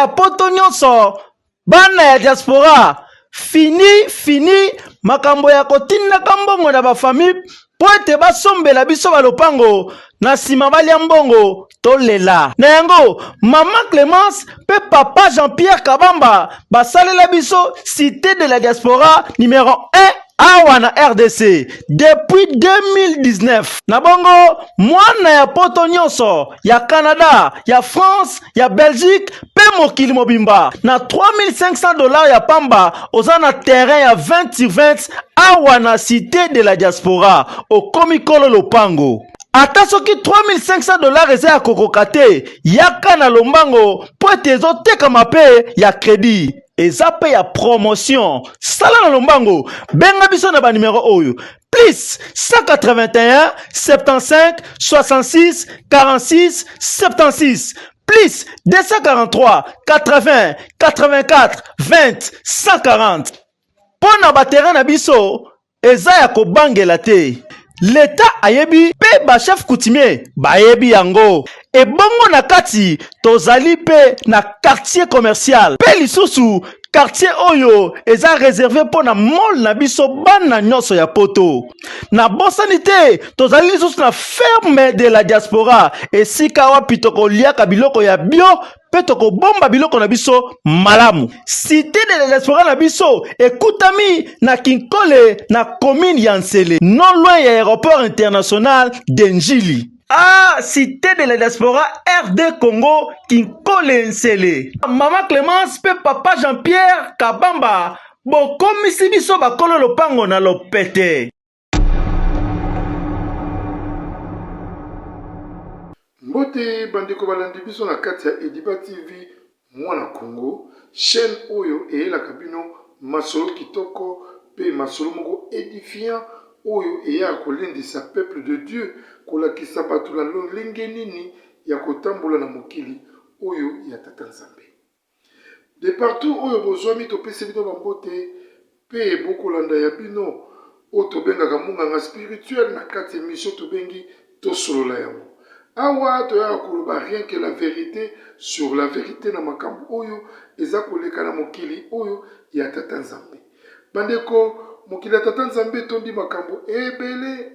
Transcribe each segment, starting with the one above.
ya poto nyonso bana ya diaspora fini makambo ya kotindaka mbongo na bafamille po ete basombela biso balopango na nsima balia mbongo tolela na yango mama Clémence pe papa Jean-Pierre Kabamba basalela biso cité de la diaspora numéro 1 awa na RDC depuis 2019 na bongo mwana ya poto nyonso ya Canada ya France ya Belgique pe mokili mobimba na $3500 ya pamba oza na terrain ya 20/20 awa na cité de la diaspora okomikolo lopango ata soki $3500 eza ya kokoka te yaka na lombango po ete ezotekama pe ya crédit eza pe ya promotion sala na lombango benga biso na banimero oyo plus 181 75 66 46 76 plus 243 80 84 20 140 mpo na baterrain na biso eza ya kobangela te leta ayebi pe bachef coutumier bayebi yango ebongo na kati tozali pe na quartier commercial pe lisusu quartier oyo eza réservé mpo na mall na biso bana nyonso ya poto na bosani te tozali lisusu na ferme de la diaspora esika wapi tokoliaka biloko ya bio pe tokobomba biloko na biso malamu cité de la diaspora na biso ekutami na Kinkole na commune ya Nsele non loin ya aéroport international d'Enjili. Cité de la diaspora RD Congo Kinkole Nsele. Mama Clémence pe papa Jean-Pierre Kabamba bokomisi biso bakolo lopango na lopete. Mbote bandeko balandi biso na kati ya Ediba TV mwana Congo chaîne oyo eyelaka bino masolo kitoko pe masolo moko édifiant oyo eya kolendisa peuple de Dieu kolakisa bato na lolenge nini ya kotambola na mokili oyo ya Tata Nzambe de partout oyo bozwami topesi bino bambote pe bokolanda ya bino oyo tobengaka munganga spirituel na kati ya émission tobengi tosolola yango awa toyaka koloba rien que la vérité sur la vérité na makambo oyo eza koleka na mokili oyo ya Tata Nzambe bandeko mokili ya Tata Nzambe tondi makambo ebele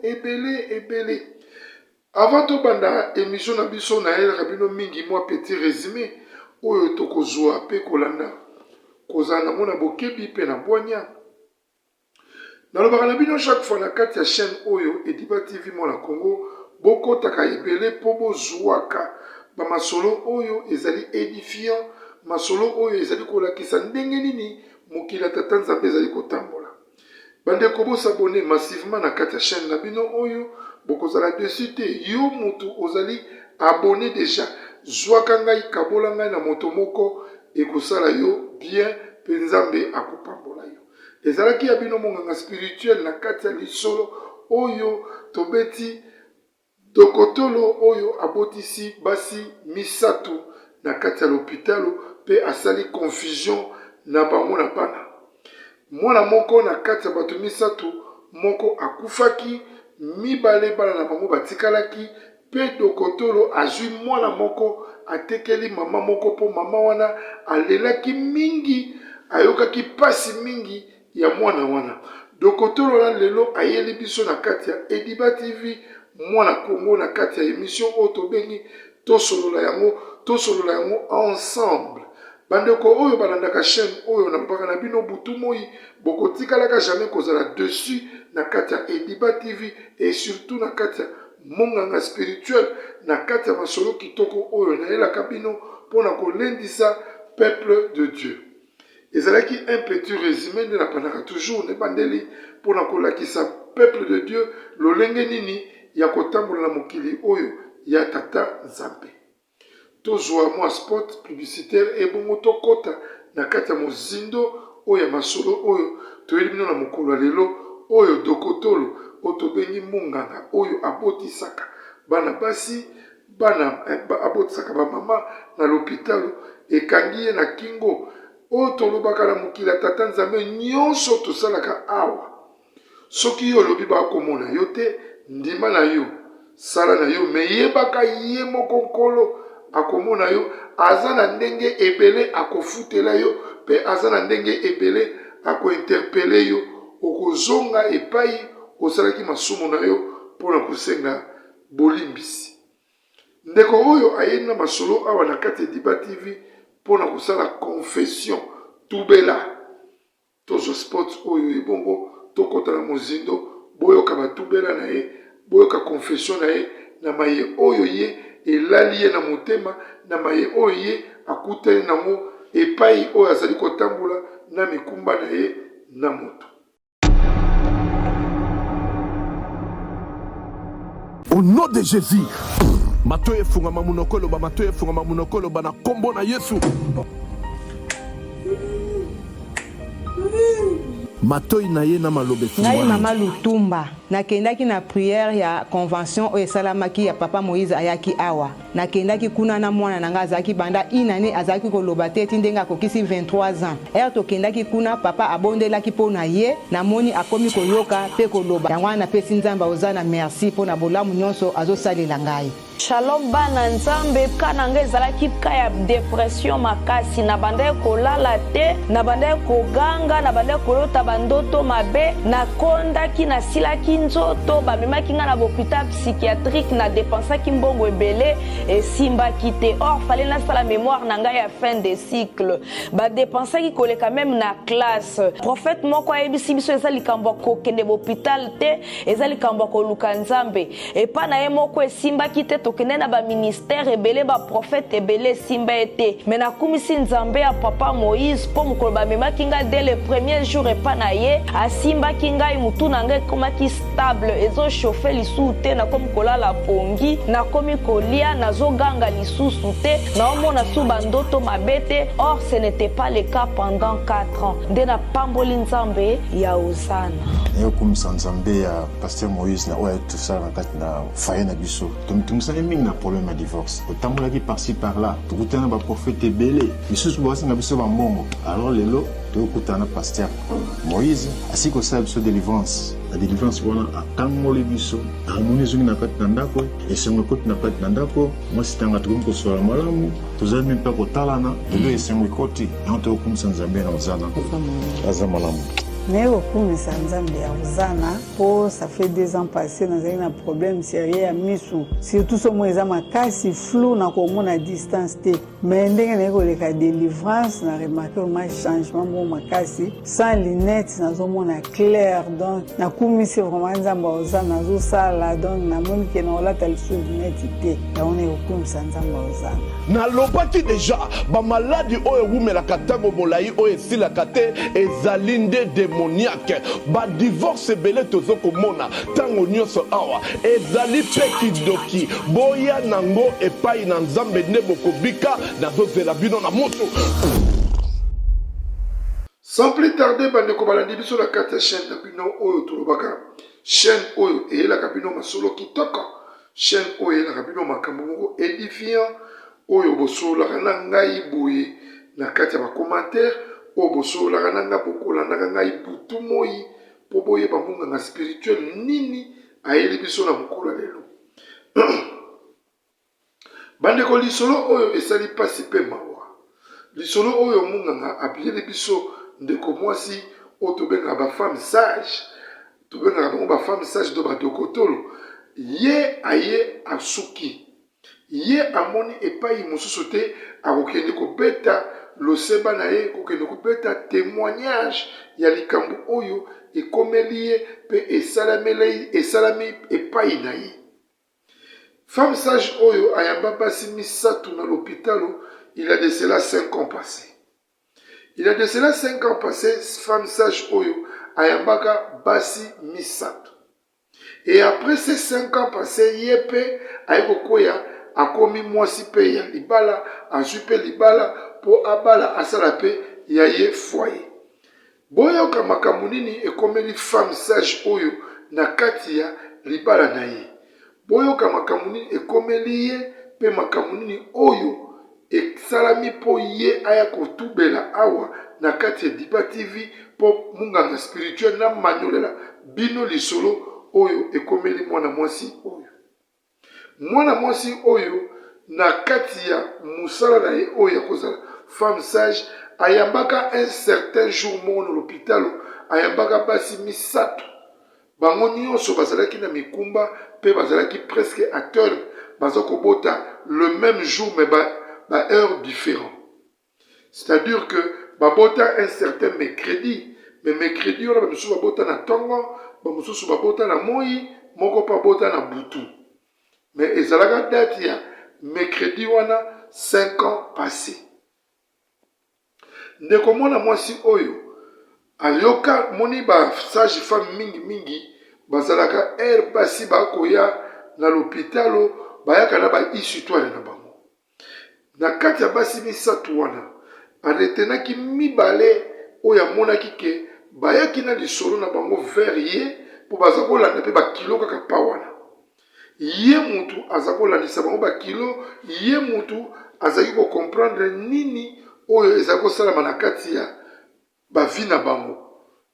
avant tobanda émission na biso na yelaka bino mingi mwa petit résumé oyo tokozwa pe kolanda kozala nango na bokebi pe na bwanya nalobaka na bino chaque fois na kati ya chaîne oyo Ediba TV mwana Congo bokotaka ebele po bozwaka bamasolo oyo ezali édifiant masolo oyo ezali kolakisa ndenge nini mokili ya Tata Nzambe ezali kotambola bandeko bosabone massivement na kati ya chaîne na bino oyo bokozala dessus te yo mutu ozali abonné déjà zwaka ngai kabola ngai na moto moko ekosala yo bien pe Nzambe akopambola yo ezalaki ya bino monganga spirituel na kati ya lisolo oyo tobeti dokotolo oyo abotisi basi misato na kati ya l'hôpital pe asali confusion na bango na bana mwana moko na kati ya bato misato moko akufaki mibale bana na bango batikalaki pe dokotolo azwi mwana moko atekeli mama moko po mama wana alelaki mingi ayokaki pasi mingi ya mwana wana dokotolo na lelo ayeli biso na kati ya Ediba TV mwana Congo na kati ya émission oyo tobengi tosolola yango ensemble bandeko oyo balandaka chaîne oyo na mpaka na bino butu moi bokotikalaka jamais kozala dessus na kati ya Ediba TV et surtout na kati ya monganga spirituel na kati ya masolo kitoko oyo nayelaka bino mpona kolendisa peuple de Dieu ezalaki un petit résumé nde napandaka toujours ne bandeli mpona kolakisa peuple de Dieu lolenge nini ya kotambola na mokili oyo ya Tata Nzambe tozwa mwa spot publicitaire ebongo tokota na kati ya mozindo oyo ya masolo oyo toyeli bino na mokolo ya lelo oyo dokotolo oyo tobengi munganga oyo abotisaka bana basi bana abotisaka bamama na l'hôpital ekangi ye na kingo oyo tolobaka na mokili ya Tata Nzambe nyonso tosalaka awa soki yo olobi bakomona yo te ndima na yo sala na yo me yebaka ye moko nkolo akomona yo aza na ndenge ebele akofutela yo pe aza na ndenge ebele akointerpele yo okozonga epai osalaki masumu na yo mpona kosenga bolimbisi. Ndeko oyo ayei na masolo awa na kati ya Diba TV mpona kosala confession tubela tozo spot oyo ebongo tokota na mozindo boyoka batubela na ye boyoka confession na ye na maye oyo ye elali ye na motema na maye oyo ye akutani nango epai oyo azali kotambola na mikumba na ye na moto. Au nom de Jésus, matoye funga mamunokolo ba matoye funga mamunokolo ba na kombo na Yesu. Matoyi na ye na malobe funga. Ngai mama Lutumba nakendaki na prière ya convention oyo esalamaki ya papa Moïse ayaki awa. Nakendaki kuna na mwana nanga azaki banda inane azaki koloba te ti ndenge akokisi 23 ans. Tokendaki kuna papa abondelaki mpo na ye namoni akomi koyoka mpe koloba. Yango wana napesi Nzambe ozana merci mpo na bolamu nyonso azosalela ngai. Shalom bana nzambe kana nga ezalaki ka ya depression makasi na banda kolala te na banda koganga na banda kolota bandoto mabe na kondaki na silaki nzoto bamemaki nga na hôpital psychiatrique na dépensaki mbongo ebele esimbaki te. Or fallait na sala mémoire na nga ya fin de cycle ba dépensaki koleka même na classe. Prophète moko ayebisi biso eza likambo kokende hôpital te eza likambo koluka nzambe epa na ye moko esimbaki te tokende na ba ministère ebele ba prophète ebele simba ete mais nakumisi nzambe ya papa Moïse po mokolo bamemaki nga dès le premier jour epa na ye asimbaki ngai mutu na ngai ekomaki stable ezochauffe lisusu te nakomi kolala pongi nakomi kolia nazoganga lisusu te naomona su bandoto mabe te. Or ce n'était pas le cas pendant 4 ans nde napamboli nzambe ya Osana eyokumisa nzambe ya pasteur Moïse na oyo tosala na kati na faye na biso tomitungisani mingi na problème ya divorce otambolaki par-ci par-là tokutana na baprofete ebele misusu basinga biso bambongo. Alors lelo tokutana na pasteur Moïse asi kosala biso délivrance la délivrance wana akangoli biso amoni ezongi na kati na ndako esengo ekoti na kati na ndako mwasi tanga tokomi kosola malamu tozali mpe kotalana lelo esengo ekoti yango tokumisa nzambe na ozana aza malamu. Mais au kumisa nzambe ya Uzana po ça fait 2 ans passés dans un problème sérieux à misu surtout ce mois eza makasi flou na komona distance te mais ndenge na koleka délivrance na remarqué un changement mo makasi sans lunettes nazomona clair donc na kumisi vraiment nzambe ya Uzana zo sala donc na moni ke na olata lisu lunettes te ya on est kumisa nzambe ya Uzana na lobaki déjà ba maladie oyo wumelaka ntango molai oyo esilaka te ezali nde démoniaque ba divorce ebele tozokomona ntango nyonso awa ezali mpe kidoki boya nango epai na nzambe nde bokobika nazozela bino na moto. Sans plus tarder bandeko balandi biso na kati ya chaîne na bino oyo tolobaka chaîne oyo eyelaka bino masolo kitoko chaîne oyo eyelaka bino makambo moko édifiant oyo bosololaka na ngai boye na kati ya bacommentaire oyo bosololaka na ngai bokolandaka ngai butu moi mpo boyeba monganga spirituel nini ayeli biso na mokolo lelo. Bandeko lisolo oyo esali pasi mpe mawa lisolo oyo monganga apiyeli biso ndeko mwasi oyo tobengaka bafemme sage tobengaka bango bafemme sage to badokotolo ye aye asuki ye amoni epai mosusu te akokende kobeta loseba na ye kokende kobeta témoignage ya likambo oyo ekomeli ye mpe esalami epai na ye. Femme sage oyo ayamba basi misatu na l'hôpitalo il a de cela 5 ans passés. Il a de cela 5 ans passés, femme sage oyo ayambaka basi misato. Et après ces 5 ans passés, yepe aikokoya akomi mwasi pe ya libala, azwi pe libala po abala asala pe ya ye foyer. Boyoka makambo nini ekomeli femme sage oyo na kati ya libala na ye. Boyoka makambo nini ekomeli ye pe makambo nini oyo esalami po ye aya kotubela awa na kati ya Diba TV po munganga spirituel na manyolela bino lisolo oyo ekomeli mwana mwasi oyo. Mwana mwasi oyo na kati ya musala na ye oyo ya kozala femme sage ayambaka un certain jour moko na l'hôpital ayambaka basi misato bango nyonso bazalaki na mikumba mpe bazalaki presque à terme baza kobota le même jour mais ba heure différent. C'est-à-dire que babota un certain mercredi mais mercredi wana bamosusu babota na ntongo bamosusu babota na moi moko mpe babota na butu mais ezalaka date ya mercredi wana 5 ans passé. Ndeko mwana mwasi oyo ayoka moni ba sage femme mingi bazalaka basi bakoya na l'hôpital bayaka na ba histoire na bango. Na kati ya basi misato wana aretenaki mibale oyo amonaki ke bayaki na lisolo na bango vers ye po baza kolanda mpe bakilo kaka pa wana. Ye mutu aza kolandisa bango bakilo, ye mutu azaki kocomprendre nini oyo ezali kosalama na kati ya bavi na bango.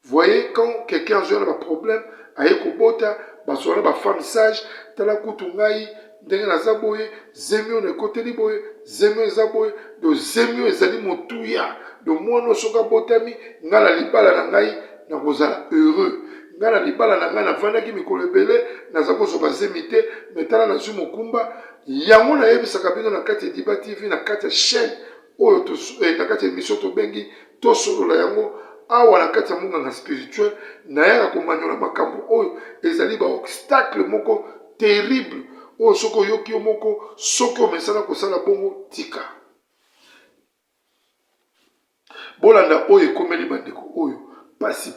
Voyez, quand quelqu'un a un problème, aye kobota, basoana ba femme sage, tala kutu ngai, ndenge naza boye, zemio na kote li boye, zemio eza boye, do zemio ezali motuya, do mwana soka botami, ngala libala na ngai, na kozala heureux. Ngala libala na ngai na vandaki mikolo ebele, naza kozoba zemi te, metala na zu mokumba, yango na yebisaka bino na kati ya Diba TV, na kati ya chaîne, oyo na kati ya émission tobengi, tosolola yango, awa na kati ya munganga spirituel nayaka komanyola makambo oyo ezali ba obstacle moko terrible oyo soko yoki yo moko soko mesana kosala bongo tika bolanda oyo ekomeli bandeko oyo pasi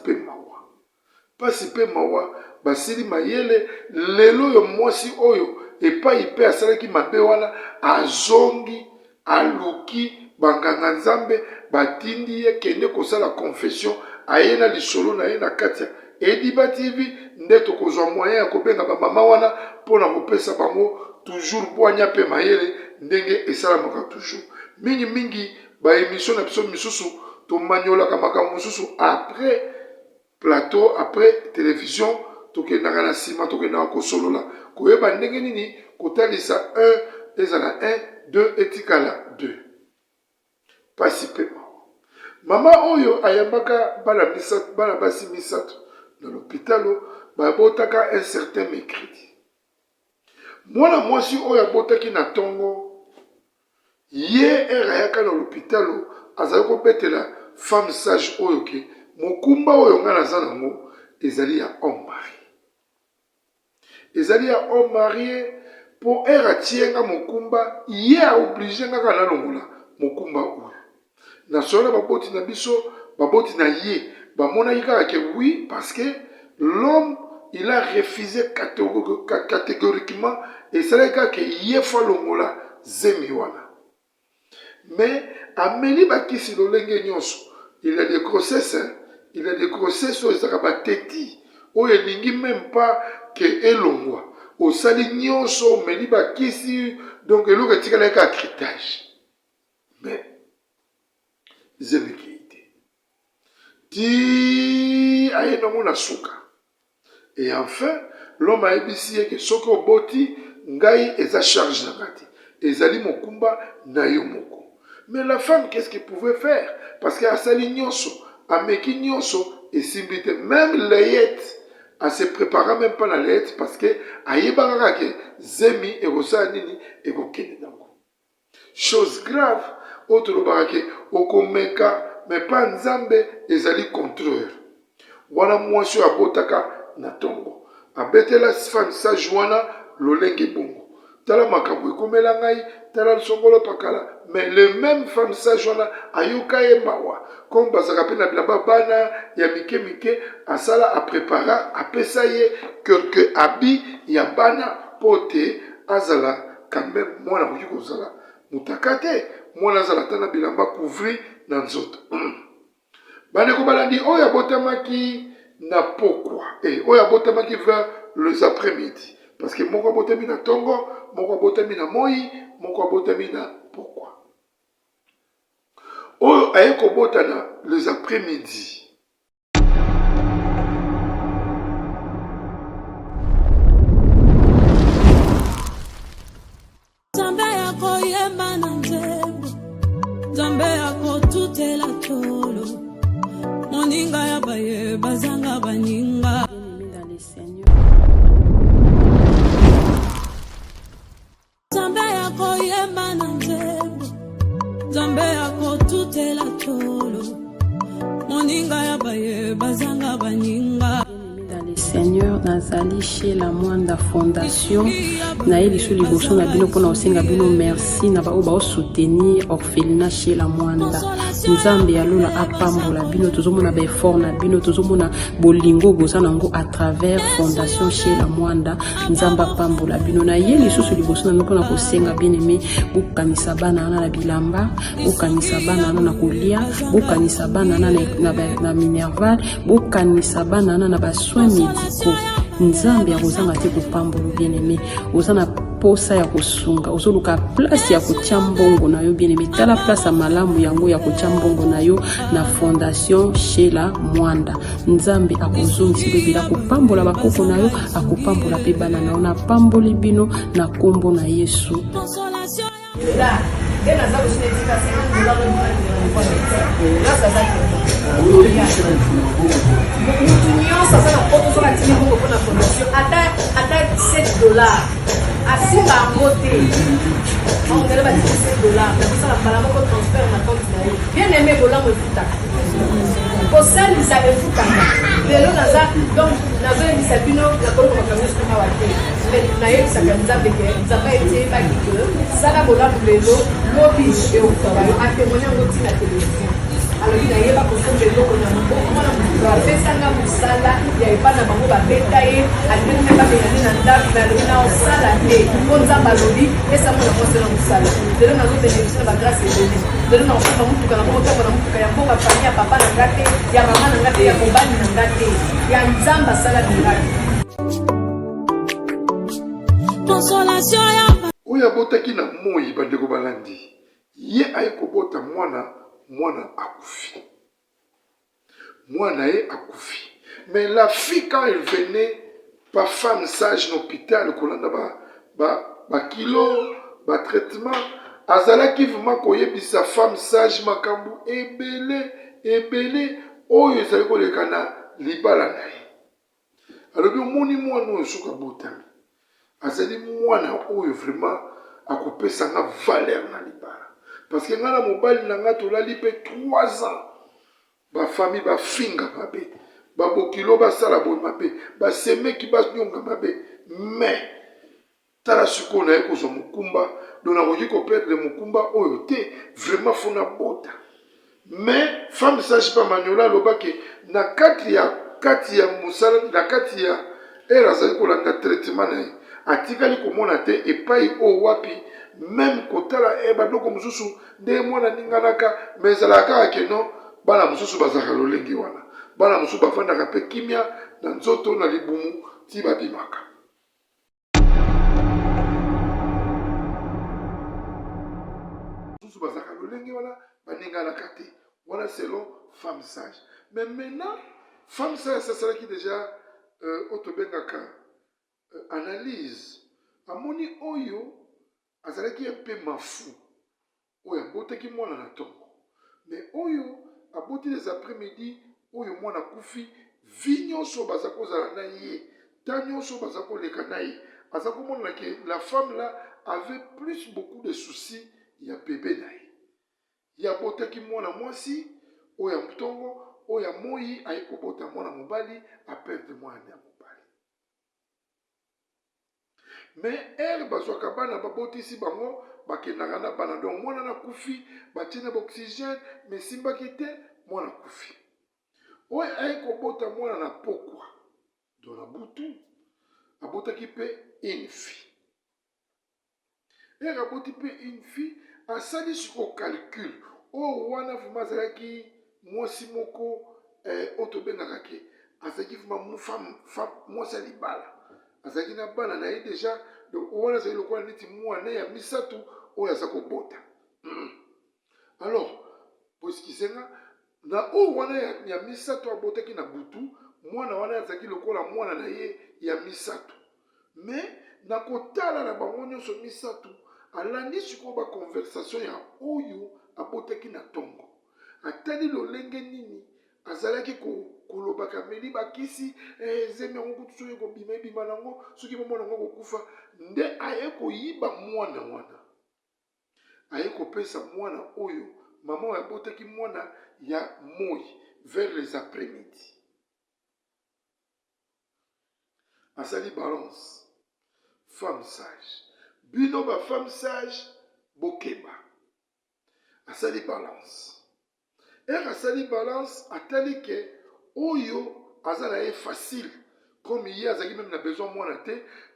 pe mawa basili mayele lelo yo mwasi oyo epai pe asalaki mabe wana azongi aluki banganga nzambe batindi ye kende kosala confession aye na lisolo na ye na kati ya Diba TV nde tokozwa moyen ya kobenga bamama wana mpona kopesa bango toujours bwanya mpe mayele ndenge esalamaka toujours mingi baémission na biso misusu tomanyolaka makambo mosusu après plateau après télévision tokendaka na nsima tokendaka kosolola koyeba ndenge nini kotalisa 1 ezala 1 2 etikala 2 pasi pe mama oyo ayambaka bana basi misato na l'hôpital babotaka un certain mercredi. Mwana mwasi oyo abotaki na ntongo ye ayaka na l'hôpital azali kobetela femme sage oyo ke mokumba oyo nga naza nango ezali ya homme marié. Ezali ya homme marié po atie nga mokumba ye aoblige nga kaka nalongola mokumba oyo. Na sola baboti na biso, baboti na ye, bamonaki kaka ke oui, parce que l'homme, il a refusé catégoriquement, et c'est là que ye falongola zemi wana. Mais, ameli bakisi lolenge nyonso, il a des grossesses, hein, il a des grossesses, ils ont bateti, ou il n'ingi même pas que elongwa. Au sali nyonso, meli bakisi, donc il a tika ka critage. Mais, zemekite ti aye nango na suka et enfin l'homme a ebisi que soko boti ngai eza charge na ngati ezali mokumba na yo moko. Mais la femme qu'est-ce qu'elle pouvait faire parce que asali nyonso ameki nyonso esimbite même layette à se préparer même pas la layette parce que ayebaka ke zemi ekosala nini ekokende nango chose grave autre barake okomeka mais pas nzambe ezali contreur wana mwasi abotaka na tongo abetela femme sage wana lolenge bongo tala makambo ekomela ngai tala songolo pakala mais le même femme sage wana ayoka ye mawa comme bazaka pe na bilamba bana ya mike asala aprepara apesa ye quelque habit ya bana pote azala quand même mwana koki kozala mutaka te mwana azala tana bilamba couvrir na nzoto bandeko balandi oyo abotamaki na pokwa oyo abotamaki vers les après-midi parce que moko abotami na tongo moko abotami na moi moko abotami na pokwa oyo aye kobota na les après-midi Zambia nzambe akotutela tolo moninga ya baye bazanga baninga. Dans le Seigneur nazali chez la Mwanda Fondation na ye liso liboso na bino mpona osenga bino merci na bao bao soutenir orphelinat chez la Mwanda. Nzambe alola apambola bino tozomona ba effort na bino tozomona bolingo boza nango à travers Fondation chez la Mwanda. Nzambe apambola bino na ye liso liboso na mpona kosenga bien aimé bokanisa bana na bilamba bokanisa bana na kolia bokanisa bana na minerval bokanisa bana na basoins médicaux. Nzambe akozanga te kopambola bien aimé ozana posa ya kosunga ozoluka place ya kotia mbongo na yo bien aimé tala place ya malamu yango ya kotia mbongo na yo na Fondation chez la Mwanda. Nzambe akozongisa bebela kopambola bakoko na yo akopambola pe bana na yo na pamboli bino na kombo na Yesu. $7 asinga yango te ongele bati $7 nakosala mbala moko transfert na compte na ye bien aimé bolamu efutaka kosalisa efutaka lelo naza donc nazoyebisa bino nakoluka makambo nyonso awa te nayebisaka nzambe ke nzambe etiyebaki ke sala bolamu lelo lobi eutaka yo atémoigne yango ntina télévision alobi nayeba kosomba eloko na maboko mwana moto apesanga mosala ya epa na bango babeta ye alingi me babengani na ndako me alobi na osala te mpo nzambe alobi pesa mwana mwasi na mosala lelo nazobenefisi na bagrâce ebele lelo na osomba motuka na motambo na motuka ya mboka fami ya papa na nga te ya mama na nga te ya mobali na nga te ya nzambe asala miraki oyo abotaki na moi bandeko balandi ye aye kobota mwana akufi mwana ye akufi mais la fille quand elle venait pas femme sage na hôpital kolanda ba kilo ba traitement azalaki vraiment koyebisa femme sage makambo ebele oyo ezali koleka na libala na ye alobi omoni mwana oyo soki abotami azali mwana oyo vraiment akopesa nga valeur na libala parce que nga na mobali na nga tolali mpe 3 ans bafamille bafinga mabe babokilo basala boye mabe basemeki banyonga mabe mais tala sikoyo naye kozwa mokumba donc nakoki koperdre mokumba oyo te vraiment fo na bota mais femme sage pa maniola alobaki na kati ya mosala na kati ya ere azali kolanda traitement na ye atikali komona te epai oyo wapi même kotala badoko mosusu nde mwana ninganaka me ezalaka kaka keno bana mosusu bazalaka lolenge wana bana mosusu bafandaka mpe kimia na nzoto na libumu ti babimaka mosusu bazalaka lolenge wana baninganaka te wana selon femme sage mais maintenant femme sage asalaki déjà oyo tobengaka analyse amoni oyo azalaki mpe mafu oyo abotaki mwana na ntongo mais oyo aboti les après-midi oyo mwana kufi vi nyonso baza kozala na ye ta nyonso baza koleka na ye aza komona ke la femme là avait plus beaucoup de soucis ya bebe na ye ye abotaki mwana mwasi oyo ya ntongo oyo ya moi aye kobota mwana mobali aperdre mwana ya mobali mais ere bazwaka bana babotisi bango bakendaka na bana donc mwana na kufi batie na baoxygène mais simbaki te mwana kufi oyo aye kobota mwana na pokwa don na butu abotaki mpe une fille ere aboti mpe une fille asali siko calcul oyo wana vraimen azalaki mwasi moko oyo tobengaka ke azalaki vraimen mwasi ya libala azalaki na bana na ye deja donc wana azali lokola neti mwana ya misato oyo aza kobota alors poskisenga na oyo wana ya misato abotaki na butu mwana wana azalaki lokola mwana na ye ya misato mais na kotala na bango nyonso misato alandi sikoyo baconversation ya oyo abotaki na ntongo atali lolenge nini azalaki kolobaka meli bakisi zemi yango kutu soki kobima ebima nango soki mama nango kokufa nde aye koyiba mwana wana aye kopesa mwana oyo mama oyo abotaki mwana ya moi vers les après-midi. Asali balance. Femme sage. Bino ba femme sage bokeba. Asali balance. Asali balance atali ke oyo azala est facile. Comme hier, azaki même na besoin mwana te.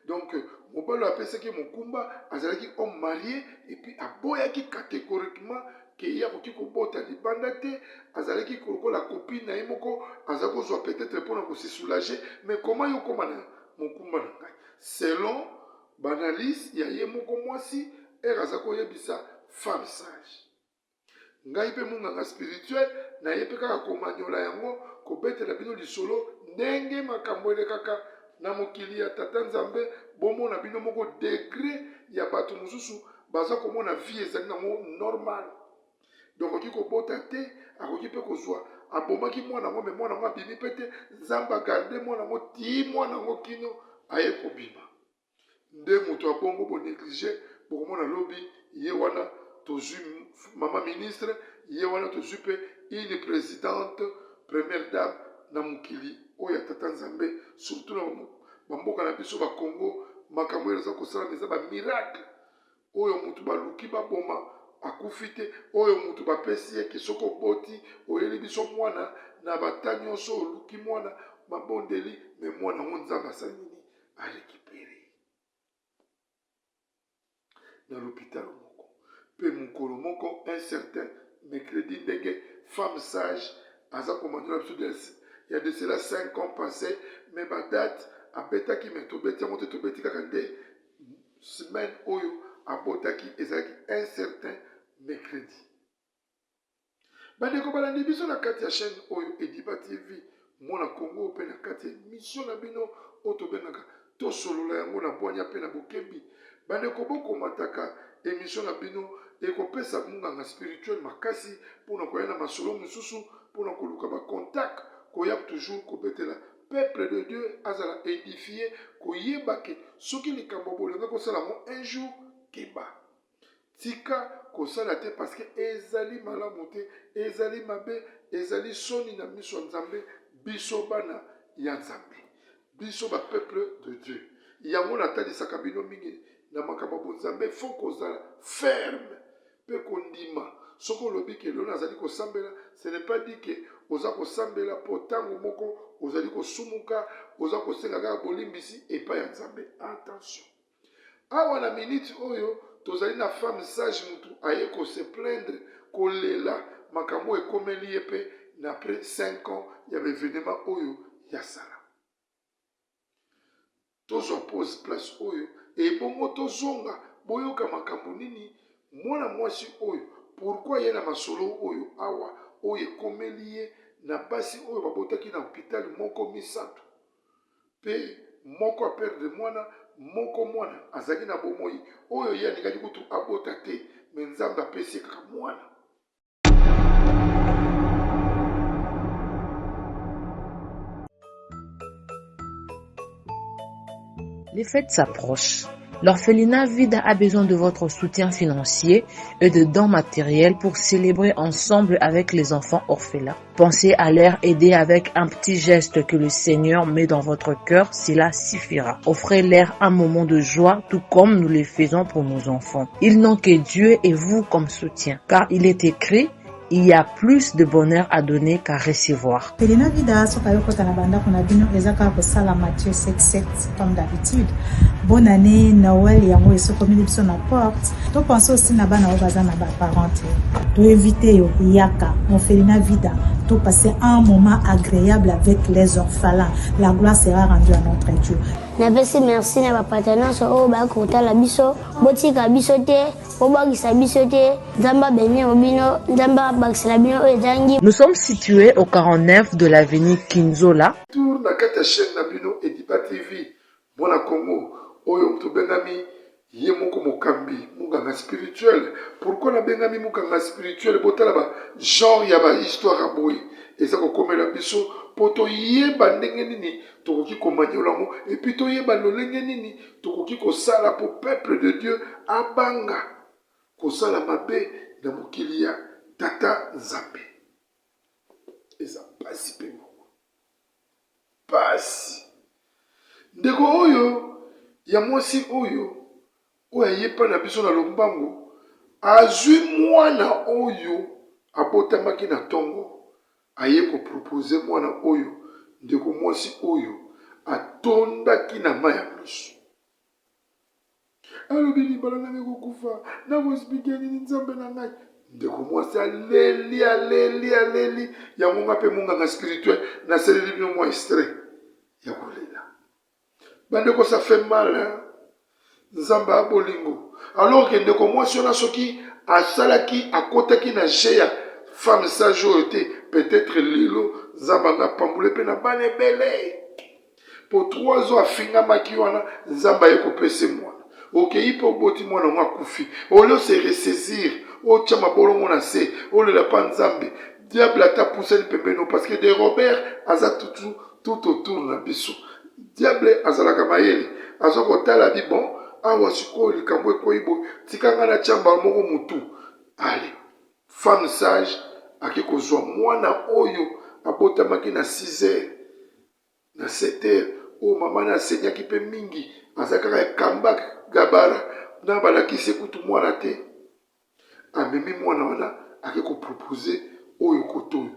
Donc, mobalo apesaki mokumba, azalaki homme marié, et puis aboyaki catégoriquement que ya koki kobota libanda te, azalaki koko la copine na yemoko, azako soit peut-être pour se soulager, mais comment yo komana mokumba na ngai? Selon banalyse ya yemoko mwasi, azako yebisa femme sage. Ngai pe munganga spirituel, na yepe kaka komanyola yango, kobetela bino lisolo, ndenge makambo elekaka na mokili ya tata nzambe bomona bino moko degré ya bato mosusu baza komona vie ezali nango normal. Donc okoki kobota te, akoki mpe kozwa abomaki mwana ngo, me mwana ngo abimi mpe te, nzambe agarde mwana ngo ti mwana ngo kino aye kobima. Nde moto abongo bonéglige bokomona lobi ye wana tozwi mama ministre, ye wana tozwi mpe une présidente première dame na mokili oyo tata nzambe, surtout na bamboka na biso ba Congo, makambo eza kosala eza ba miracle oyo mutu baluki baboma akufi te, oyo mutu bapesi ye ke soki oboti oyeli biso mwana na bata nyonso oluki mwana mabondeli, me mwana ngo nzambe asali nini arekipere na l'hôpital moko mpe mokolo moko un certain mercredi ndenge femme sage aza komandola biso il y a de cela 5 ans passés, mais ma date a betaki me tobeti yango te tobeti kaka nde semaine oyo abotaki ezalaki un certain mercredi. Bandeko balandi biso na kati ya chaîne oyo Ediba TV mona Congo pe na kati ya mission na bino oyo tobengaka tosolola yango na bwanya pe na bokebi. Bandeko bokomataka émission na bino ekopesa munganga spirituel makasi mpona koya na masolo mosusu mpona koluka bacontact koyab toujours kobetela peuple de Dieu azala édifié koyeba ke soki likambo bolenga kosala mo un jour keba tika kosala te parce que ezali malamu te, ezali mabe, ezali soni na miso nzambe, biso bana ya nzambe, biso ba peuple de Dieu. Yango natalisaka bino mingi na makambo bonzambe fo kozala ferme pe kondima. Soko lobi ke lona azali kosambela, ce n'est pas dit que oza kosambela po tango moko ozali kosumuka, oza kosenga kaka bolimbisi epai ya nzambe. Attention. Awa na minute oyo tozali na femme sage mutu aye ko se plaindre kolela makambo ekomeli ye pe na après 5 ans ya événement oyo ya sala. Tozo pose place oyo et bongo tozonga boyoka makambo nini mwana mwasi oyo pourquoi ye na masolo oyo awa oyo ekomeli ye na basi oyo babotaki na hôpital moko misato pe moko a perdre mwana moko mwana azaki na bomoi oyo ye alingaki kutu abota te me nzambe apesi kaka mwana. Les fêtes s'approchent. L'orphelinat Vida a besoin de votre soutien financier et de dons matériels pour célébrer ensemble avec les enfants orphelins. Pensez à leur aider avec un petit geste que le Seigneur met dans votre cœur, cela suffira. Offrez-leur un moment de joie, tout comme nous le faisons pour nos enfants. Ils n'ont que Dieu et vous comme soutien, car il est écrit: il y a plus de bonheur à donner qu'à recevoir. Orphelinat Vida sokayoko tanabanda kuna bino ezaka ko sala Matthieu 7:7 comme d'habitude. Bonne année Noël yango esokomi biso na porte. To pense aussi na bana obaza na ba parents. To éviter yo yaka Orphelinat Vida. To passer un moment agréable avec les orphelins. La gloire sera rendue à notre Dieu. Napesi merci na ba partenaires o ba kota la biso botika biso te o ba gisa biso te nzamba benye obino nzamba bakisela bino o etangi. Nous sommes situés au 49 de l'avenue Kinzola. Tour na kata chaîne na bino Ediba TV bona Congo oyo mtu bengami ye moko mokambi muganga spirituel. Pourquoi na bengami muganga spirituel botala ba genre ya ba histoire aboyi eza kokomela biso poto yeba ndenge nini tokoki komanyola ngo et puis toyeba lolenge nini tokoki kosala po peuple de Dieu abanga kosala mabe na mokili ya tata nzambe eza pasi mpe moko pasi ndeko oyo ya mwasi oyo ayepa na biso na lombango azwi mwana oyo abotamaki na ntongo aye kopropose mwana oyo ndeko mwasi oyo atondaki na mai ya miso alobi libala nanga kokufa nakosipike nini nzambe na ngai ndeko mwasi aleli yango nga mpe monganga spirituel nasaleli bino mwa extrait ya kolela bandeko ça fait mal nzambe abolingo alors ke ndeko mwasi wana soki asalaki akotaki na je ya femme sage oyo te peut-être lelo nzambe anga pambule mpe na bana ebele po 3 ans afingamaki wana nzambe aye kopesa mwana okei mpe oboti mwana ngo akufi olio se ressaisir otya mabolongo na se olela pa nzambe diable ata pusani pembeni parce que de Robert aza tout autour na biso diable azalaka mayele aza kotala bi bon awa sikoyo likambo ekoyi boye tikanga na tyamba moko mutu ale femme sage ake kozwa mwana oyo abotamaki na 6 heures na 7 heures oyo mama na asenyaki mpe mingi aza kaka ekamba gabara na balakisi kutu mwana te amemi mwana wana ake kopropose oyo kotoyo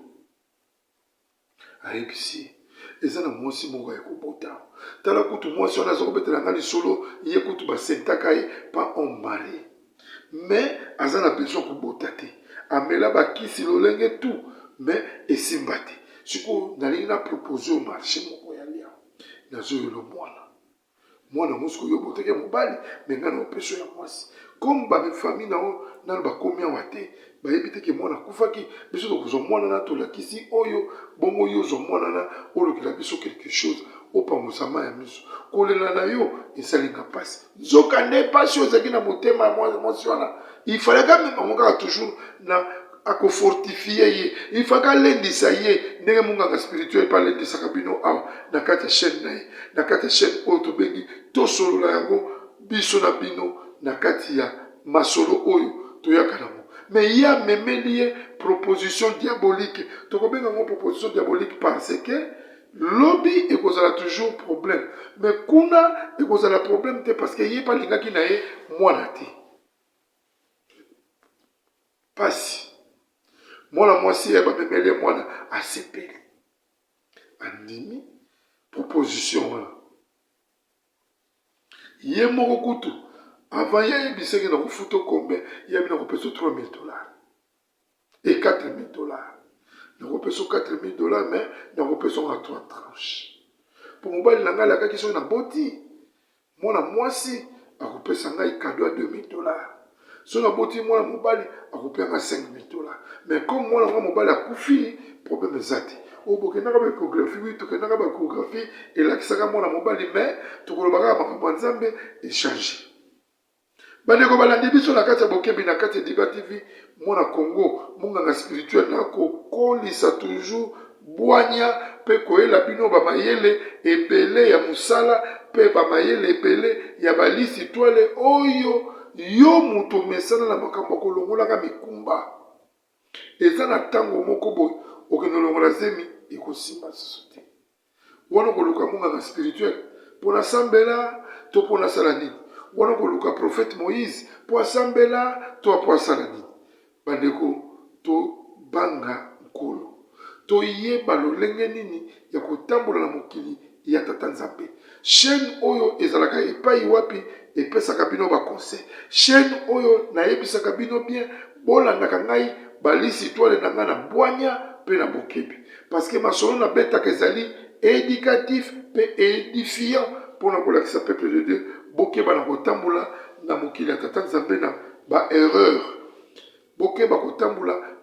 ayebisi eza na mwasi moko ya kobota tala kutu mwasi wana aza kobetela nga lisolo ye kutu basentaka ye pa en mari mais aza na besoin kobota te amela bakisi lolenge tu mais esimba te sikoyo nalingi na propose o marché moko ya lia nazoyelo mwana mosiko yo boteke mobali me nga na opeso ya mwasi comme bamifamille nao nano bakomi awa te bayebi teke mwana akufaki biso tokozwa mwana na tolakisi oyo bongo yo ozwa mwana na olokela biso quelque chose opangosama ya miso kolela na yo esalinga mpasi nzokande mpasi oyo ezalaki na motema ya mwasi wana ifalaka memango kaka toujours na akofortifie ye ifaka alendisa ye ndenge monganga spirituel mpe alendisaka bino awa na kati ya chaîne na ye na kati ya chaîne oyo tobengi tosolola yango biso na bino na kati ya masolo oyo toyaka nango mais ye amemeli ye proposition diabolique tokobenga yango proposition diabolique parce que lobi ekozala toujours problème mais kuna ekozala problème te parce que ye mpe alingaki na ye mwana te pasi mwana mwasi ye bamemeli mwana asepeli andimi proposition wana ye moko kutu avant ye ayebisaki na kofuta kombe ye abi na kopesa $3,000 et $4,000 na kopesa $4,000 mais na kopesa nga 3 tranches po mobali na ngai alakaki soki na boti mwana mwasi akopesa ngai cadeau ya $2,000 so na boti mwana mobali akopesa nga $5,000 mais comme mwana nga mobali akufi problème eza te obokendaka baéchographie wi tokendaka baéchographie elakisaka mwana mobali mais tokolobaka makambo ya nzambe echange bandeko balandi biso na kati ya bokebi na kati ya Diba TV mwana Congo monganga spirituel na kokolisa toujours bwanya mpe koyela bino bamayele ebele ya mosala mpe bamayele ebele ya balisi twale oyo yo moto mesana na makambo kolongolaka mikumba eza na ntango moko boye okende olongola zemi ekosimba susu te wana koluka monganga spirituel mpo nasambela to mpo nasala nini wana koluka prophète Moïse po asambela to po asala nini bandeko tobanga nkolo toyeba lolenge nini ya kotambola na mokili ya tata nzambe chaîne oyo ezalaka epai wapi epesaka bino baconseil chaîne oyo nayebisaka bino bien bolandaka ngai balisi toile na ngai na bwanya mpe na bokebi parce que masolo nabetaka ezali éducatif mpe édifiant mpona kolakisa peuple de Dieu bokeba na kotambola na mokili ya tata nzambe na baerreur bokeba kotambola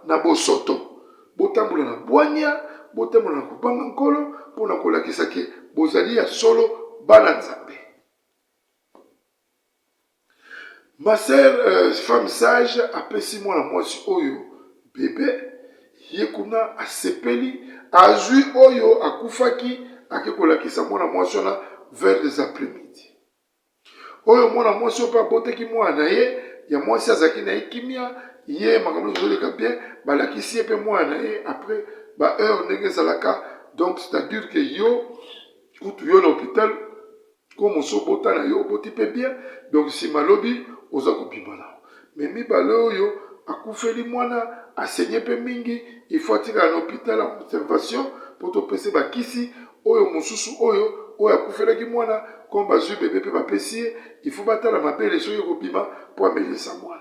na bosoto botambola na bwanya botambola na kobanga nkolo mpona kolakisa ke bozali ya solo bana nzambe ma sœur femme sage apesi mwana mwasi oyo bebe ye kuna asepeli azwi oyo akufaki ake kolakisa mwana mwasi wana vers des après-midi oyo mwana mwasi oyo mpe aboteki mwana na ye ya mwasi azalaki na ye kimia ye makambo ezoleka bien balakisi ye mpe mwana na ye après baheure ndenge ezalaka. Donc c'est-à-dire que yo kutu yo na hôpital comme osobota na yo oboti mpe bien, donc nsima lobi oza kobima na mais mibale oyo akufeli mwana asenye mpe mingi, il faut atikala na hôpital en observation po topesa bakisi oyo mosusu oyo akufelaki mwana comme bazwi bebe mpe bapesi ye, il faut batala mabele soki ekobima mpo amelisa mwana.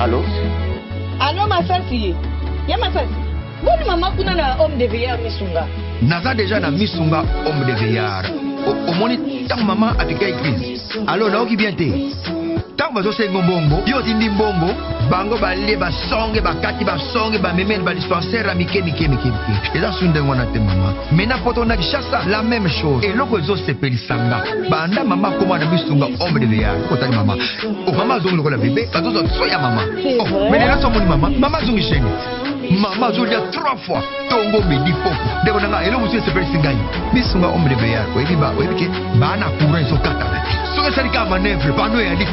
Allô? Allô, Masasi? Ya Masasi? Boni mama kuna na homme de veillard misunga. Naza déjà na misunga homme de veillard. Omoni tant maman a fait église. Alors là qui vient te. Tant bazo sengo mbongo, yo tindi mbongo, bango bale basonge bakati basonge ba memel ba dispensaire amike mike. Et là sunde ngona te mama. Mena poto na kishasa la même chose. Et loko zo sepelisanga. Banda mama koma na misunga homme de veillard. Kota ni mama. O mama zongo lokola bébé, bazo zo soya mama. Oh, mais là so moni mama zongi cheni. Mama Zolia 3 fois Tongo Medi Popo Deko nanga Elo musu sepeli singai Misunga homme de veillard Webi ke Bana courant so kata Soka sarika manœuvre Pano ya di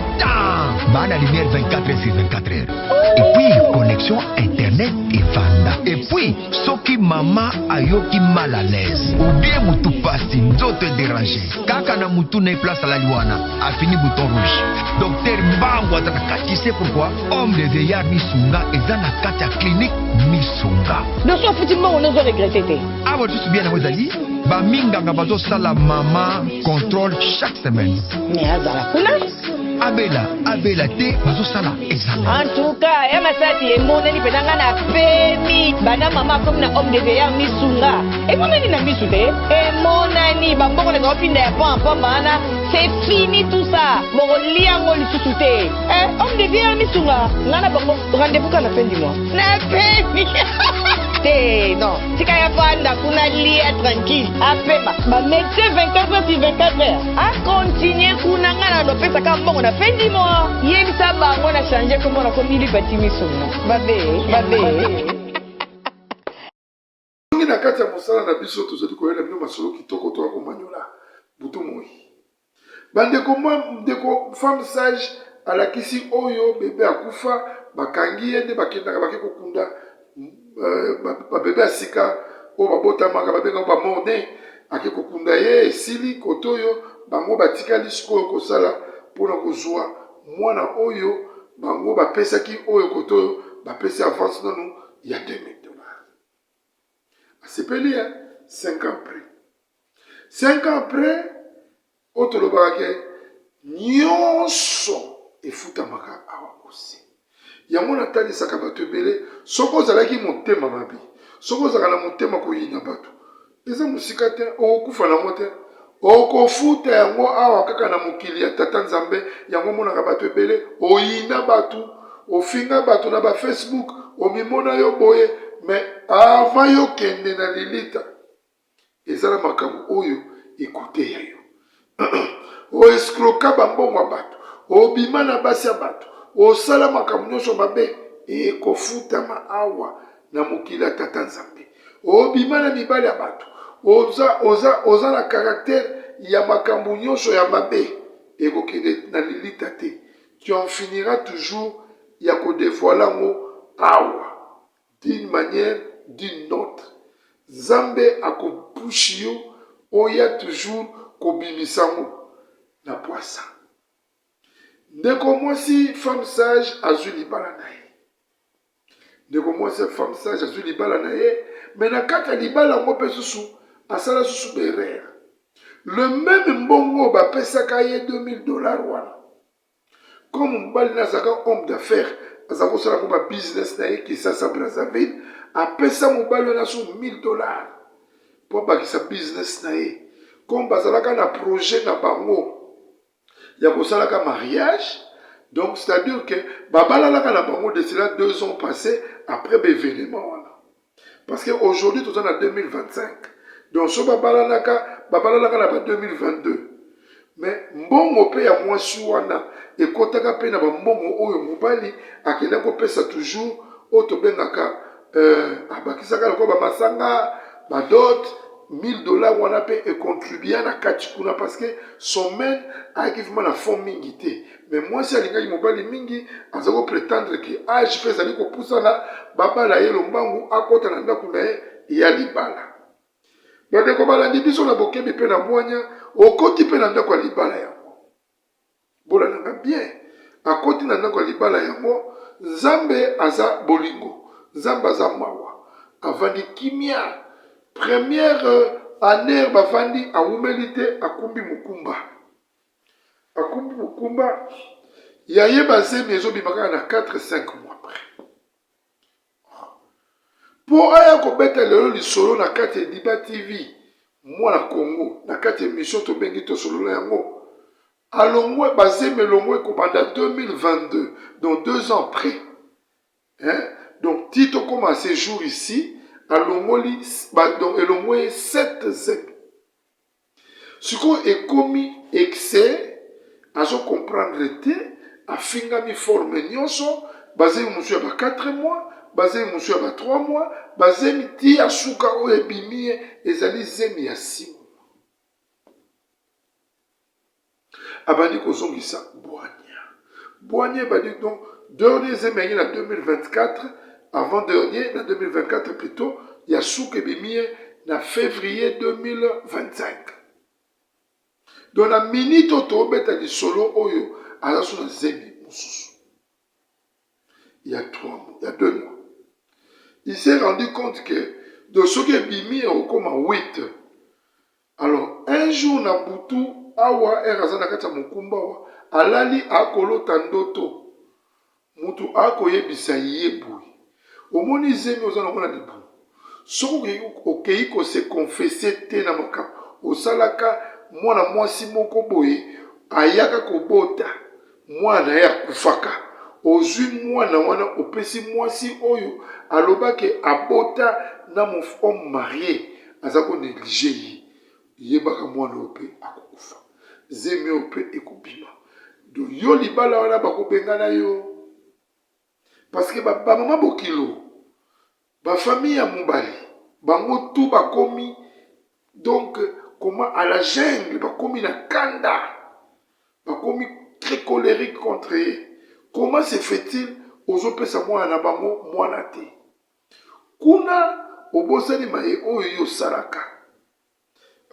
Bana lumière 24 heures sur 24 heures. Et puis connexion internet et vanda. Et puis soki mama ayoki mal à l'aise ou bien mutu pasi nzoto déranger kaka na mutu na place à la liwana a fini bouton rouge. Docteur Mbango ataka tu sais pourquoi homme de veillard misunga eza na kati ya clinique misunga. Donc so futi mbango no zo regretter te. Ah bon juste bien na wazali ba minganga bazo sala mama contrôle chaque semaine. Mais azala kuna Abela te bazo sala examen. En tout cas, ya masati emoneli penanga na pemi bana mama comme na homme de veillard misunga. Emoneli na misu te. Emonani bamboko na opinda ya pampa mana c'est fini tout ça. Bongo liango lisusu te. Homme de veillard misunga. Ngana bongo rendez-vous kana fin du mois. Na pemi. Te non. Tika ya panda kuna lia tranquille. Apema. Ba médecin 24 heures sur 24 heures. A continuer kuna ngana do pesa ka bongo na fin du mois. Yebisa bango na changer comme na komili bati misunga. Babe. Na kati ya mosala na biso tozali koyela bino masolo kitoko to akomanyola butu moi bandeko femme sage alakisi oyo bebe akufa bakangi ye nde bakendaka bake kokunda babebe asika oyo babotamaka babenga bamorde ake kokunda ye esili kote oyo bango batikali sikoyo kosala mpona kozwa mwana oyo bango bapesaki oyo kote oyo bapesi avance nanu ya 2000 $. Asepeli ya 5 ans après. 5 ans après, otolobaka nyonso efutamaka awa ose. Yango natalisaka bato ebele soko ozalaki motema mabe. Soko ozalaka na motema koyina bato. Eza musika te okokufa nango te. Okofuta yango awa kaka na mokili ya tata Nzambe yango monaka bato ebele oyina bato ofinga bato na ba Facebook omimona yo boye. Mais avant yo kende na lilita ezala makambo oyo ekote ya yo o escroka bambongo bato obima na basi ya bato osala makambo nyonso mabe ekofutama awa na mokili ya tata Nzambe obima na mibali ya bato oza na caractère ya makambo nyonso ya mabe ekokende na lilita te tu en finiras toujours ya kodévoiler ngo awa d'une manière, d'une autre. Zambé a kopushi yo, oya toujours kobimisango na poisa. Ndeko mwasi femme sage azui libala na ye. Ndeko mwasi femme sage azui libala na ye, mais na kata libala ngo pe susu, asala susu berere. Le même mbongo bapesaka ye $2000 wana. Comme mbali na zaka homme d'affaires, azako sala ko ba business na ye Kisasa Brazzaville apesa mobali na so $1000 po bakisa business na ye comme bazalaka na projet na bango ya kosalaka mariage. Donc c'est à dire que babalalaka na bango de cela 2 ans passés après l'événement wana parce que aujourd'hui tout ça en 2025 donc so babalalaka na 2022. Mais mbongo pe ya mwasi wana ekotaka pe na bambongo oyo mobali akenda kopesa toujours oyo tobengaka abakisaka lokola bamasanga badot $1000 wana pe et contribuer na kati kuna parce que son mène a équipement na fond mingi te mais moi si alingaki mobali mingi azako prétendre que age fait zali ko pusana babala ye lombangu akota na ndako na ye ya libala bandeko balandi biso na bokebi mpe na bwanya okoti mpe na ndako ya libala yango bolananga bien akoti na ndako ya libala yango nzambe aza bolingo nzambe aza mawa avandi kimia première année bavandi awumeli te akumbi mokumba yayeba zemi ezobimaka na 4-5 mois après mpo aya kobeta lelo lisolo na kati ya Diba TV mwana Congo na kati ya émission tobengi tosolola yango alongwe bazemi elongwe ekobanda 2022 donc 2 ans après donc ti tokoma à ce jour ici alongoli donc elongwe 7 zemi sikoyo ekomi excès azo comprendre te afingami forme nyonso bazemi mosu ya ba 4 mois bazemi mosu ya ba 3 mois bazemi ti asuka oyo ebimi ye ezali zemi ya 6 mois abandi kozongisa bwanya ebandi donc dernier zemi yangi na 2024 avant dernier na 2024 plutôt ya suka ebimi ye na février 2025 donc na minute oyo tobeta lisolo oyo aza so na zemi mosusu il y a 2 mois il s'est rendu compte que de ce qui est bimi comme 8 alors un jour na butu awa eraza na kati ya mokumba awa alali akolota ndoto mutu akoyebisa ye boye omoni zemi oza nango na libu soki okei kose confesse te na makambo osalaka mwana mwasi moko boye ayaka kobota mwana ye akufaka ozwi mwana wana opesi mwasi oyo alobaki abota na homme marié aza konéglige ye yebaka mwana oyo mpe akokufa zemi oyo mpe ekobima do yo libala wana bakobengana yo parce que bamama bokilo bafamille ya mobali bango tu bakomi donc comment à la jungle bakomi na kanda bakomi très colérique contre ye comment se fait-il ozopesa mwana na bango mwana te kuna obosanima ye oyo yo osalaka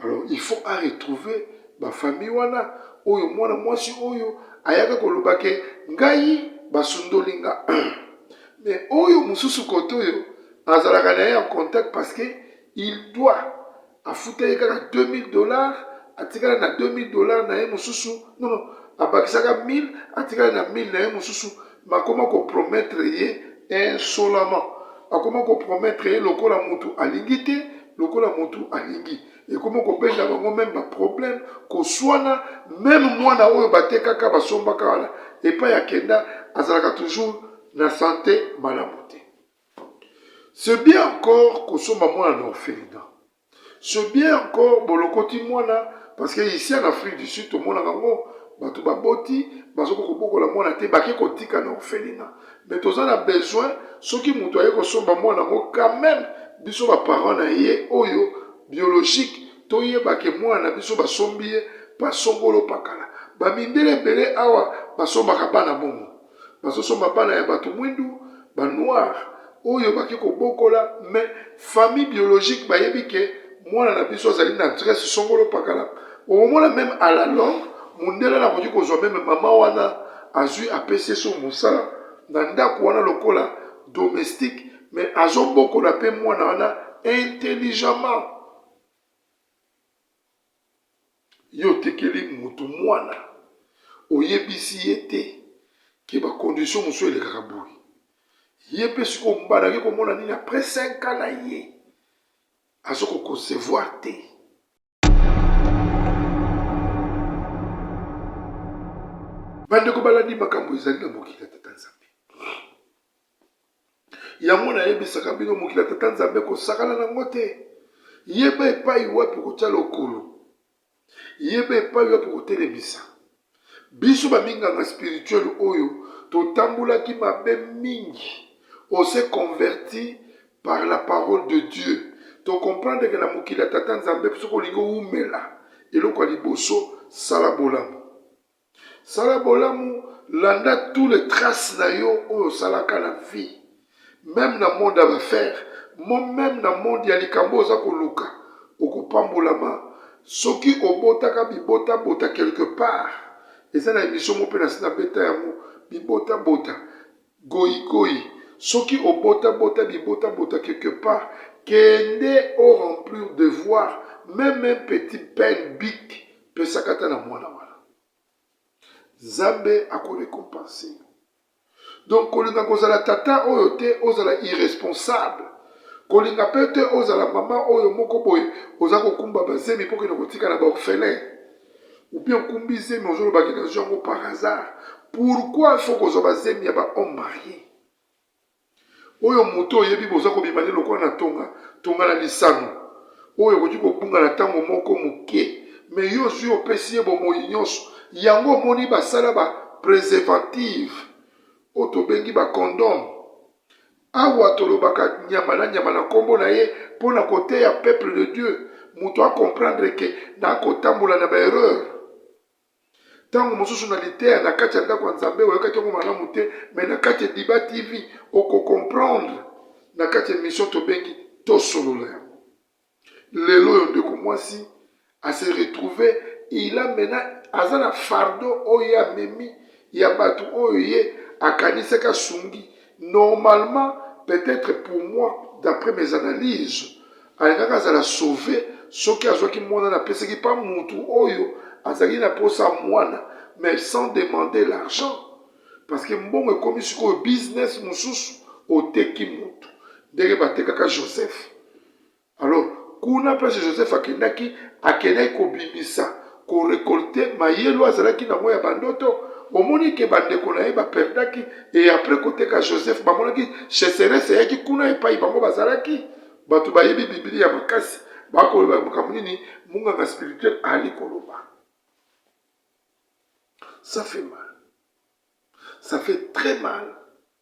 alors il faut à retrouver bafamille wana oyo mwana mwasi oyo ayaka koloba ke ngai basundolinga mais oyo mosusu kote oyo azalaka na ye en contact parce que il doit afuta ye kaka $2000 atikala na $2000 na ye mosusu non abakisaka 1000 atikala na 1000 na ye mosusu makoma kopromettre ye insolemment akoma kopromettre ye lokola mutu alingi te lokola mutu alingi ekoma kobenga bango meme baproblème koswana meme mwana oyo batekaka basombaka wana epai akenda azalaka toujours na santé malamu te c'est bien encore kosomba mwana na orphelinat c'est bien encore bolokoti mwana parce que ici en Afrique du Sud tomonaka ngo bato baboti bazoko kobokola mwana te bake kotika na orphelinat mais toza na besoin soki moto aye kosomba mwana ngo quand même biso baparent na ye oyo biologique toyebake mwana biso basombi ye basongolo pakala bamindele ebele awa basombaka bana bongo bazosomba bana ya bato mwindu banoir oyo bake kobokola mais famille biologique bayebi ke mwana na biso azali na adresse songolo pakala omona même à la longue mundele na koki kozwa meme mama wana azwi apesi so mosala na ndako wana lokola domestique mais azobokola mpe mwana wana intelligemment yo tekeli mutu mwana oyebisi ye te ke bacondition mosusu elekaka boye ye mpe sikoyo mbandaki komona nini après 5 ans na ye azokoconcevoir te bandeko balandi makambo ezali na mokili ya tata nzambe yango nayebisaka bino mokili ya tata nzambe kosakana nango te yeba epai wapi kotya lokolo yeba epai wapi kotelemisa biso baminganga spirituel oyo totambolaki mabe mingi on s'est converti par la parole de Dieu to comprendre que na mokili ya tata nzambe soki olingi oumela eloko ya liboso sala bolamu. Sala bolamu landa tous les traces na yo oyo osalaka na vie, même na monde ya baffaire, même na monde ya likambo oza koluka okopambolama. Soki obotaka bibota bota quelque part, eza na émission mo mpe na sina beta yango bibota bota goyi goyi. Soki obota bota bibota bota quelque part, kende o remplir devoir, même un petit peine big pesakata na mwana wana. Zambe akorécompenser. Donc kolinga kozala tata oyo te ozala irresponsable. Kolinga pete ozala mama oyo moko boye oza kokumba bazemi mpo kende kotika na baorphelin. Ou bien okumbi zemi ozolo bakenda yango par hasard. Pourquoi il faut kozwa bazemi ya bahomme marié? Oyo moto oyebi boza kobimane lokola na tonga na lisano. Oyo koki kobunga na tango moko moke. Mais yo zwi opesi ye bomoi nyonso. Yango moni basala ba préservative. Oto bengi ba condom. Awa tolobaka nyama na kombo na ye pona kote ya peuple de Dieu. Muto a comprendre que na kotambola na ba erreur. Tango mosusu na litea na kati ya ndako ya Nzambe oyokaki yango malamu te, mais na kati ya Diba TV oko comprendre na kati ya mission tobengi tosolola yango. Lelo yo ndeko mwasi a se retrouver, il a maintenant azana fardeau oya memi ya batu oye akanisaka sungi. Normalement, peut-être pour moi, d'après mes analyses, alingaka azala sauvé soki azwaki mwana na pesaki pa mutu oyo azali na posa mwana, mais sans demander l'argent, parce que mbongo ekomi sikoyo business mususu oteki mutu ndenge batekaka Joseph. Alors kuna place Joseph akendaki kobimisa korekolte mayelo azalaki nango ya bandoto. Omoni ke bandeko na ye baperdaki, et après koteka Joseph bamonaki chasseresse yaki kuna epai bango bazalaki bato bayebi Biblia ya makasi bakoloba makambo nini munganga spirituel ali koloba. Ça fait mal, ça fait très mal,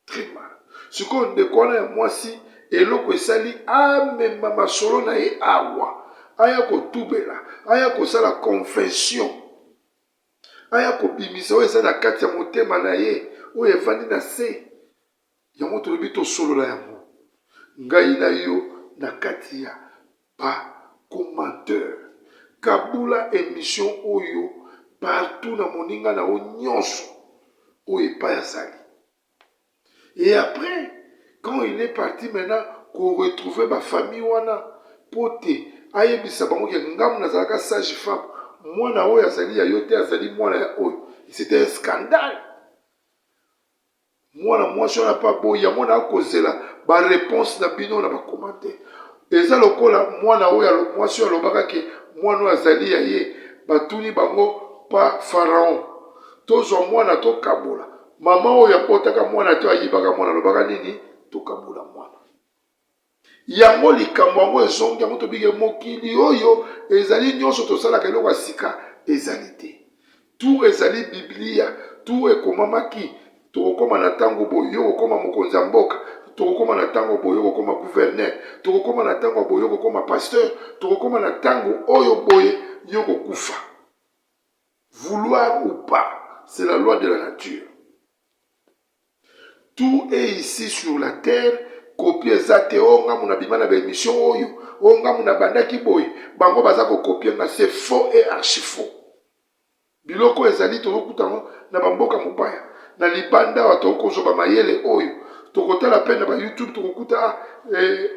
très mal. Sikoyo ndeko wana ya mwasi eloko esali amema masolo na ye awa aya kotubela aya kosala confession aya kobimisa oyo eza na kati ya motema na ye oyo evandi na se yango tolobi tosolola yango ngai na yo na kati ya bacommandeur kabula émission oyo partout na moninga na o nyonso oyo epai azali. Et après quand il est parti maintenant qu'on retrouve ba famille wana pote ayebisa bango ke ngamu nazalaka sage femme mwana oyo azali ya yo te azali mwana ya oyo. C'était un scandale. Mwana mwasi wana pa boya mwana akozela ba réponse na bino na ba commentaire. Eza lokola mwana oyo mwasi alobaka ke mwana oyo azali ya ye batuni bango pa pharaon. Tozwa mwana tokabola. Mama oyo apotaka mwana to ayibaka mwana alobaka nini tokabola mwana. Yango likambo yango ezongi yango tobike mokili oyo ezali nyonso tosalaka eloko ya sika ezali te. Tout ezali Biblia, tout ekomamaki. Tokokoma na tango boyo kokoma mokonzi ya mboka, tokokoma na tango boyo kokoma gouverneur, tokokoma na tango boyo kokoma pasteur, tokokoma na tango oyo boye yo kokufa. Vouloir ou pas, c'est la loi de la nature. Tout est ici sur la terre. Copier zate onga muna bimana ba émission oyo onga muna bandaki boye bango baza ko copier na c'est faux et archi faux. Biloko ezali tokutango na bamboka mopaya na libanda wa tokozoba mayele oyo tokotala pe na ba YouTube tokuta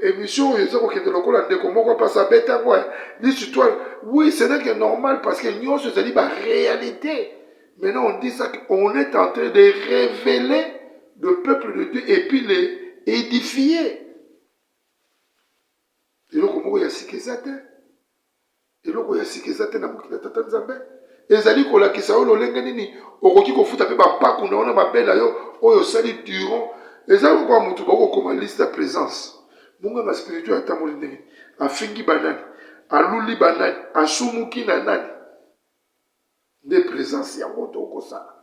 émission oyo ezako kende lokola ndeko moko pasa beta quoi l'histoire. Oui, ce n'est que normal parce que nyonso ezali ba réalité. Maintenant on dit ça qu'on est en train de révéler le peuple de Dieu et puis les édifier. Eloko moko ya sikizate. Eloko ya sikizate na mokila tata Nzambe. Ezali kolakisa oyo lolenge nini okoki kofuta pe bapaku na ona mabela yo oyo sali durant. Ezali kwa mutu bako koma liste de présence. Munga ma spirituel atamoli ndenge. Afingi banani, aluli banani, asumuki na nani. De présence ya moto okosala.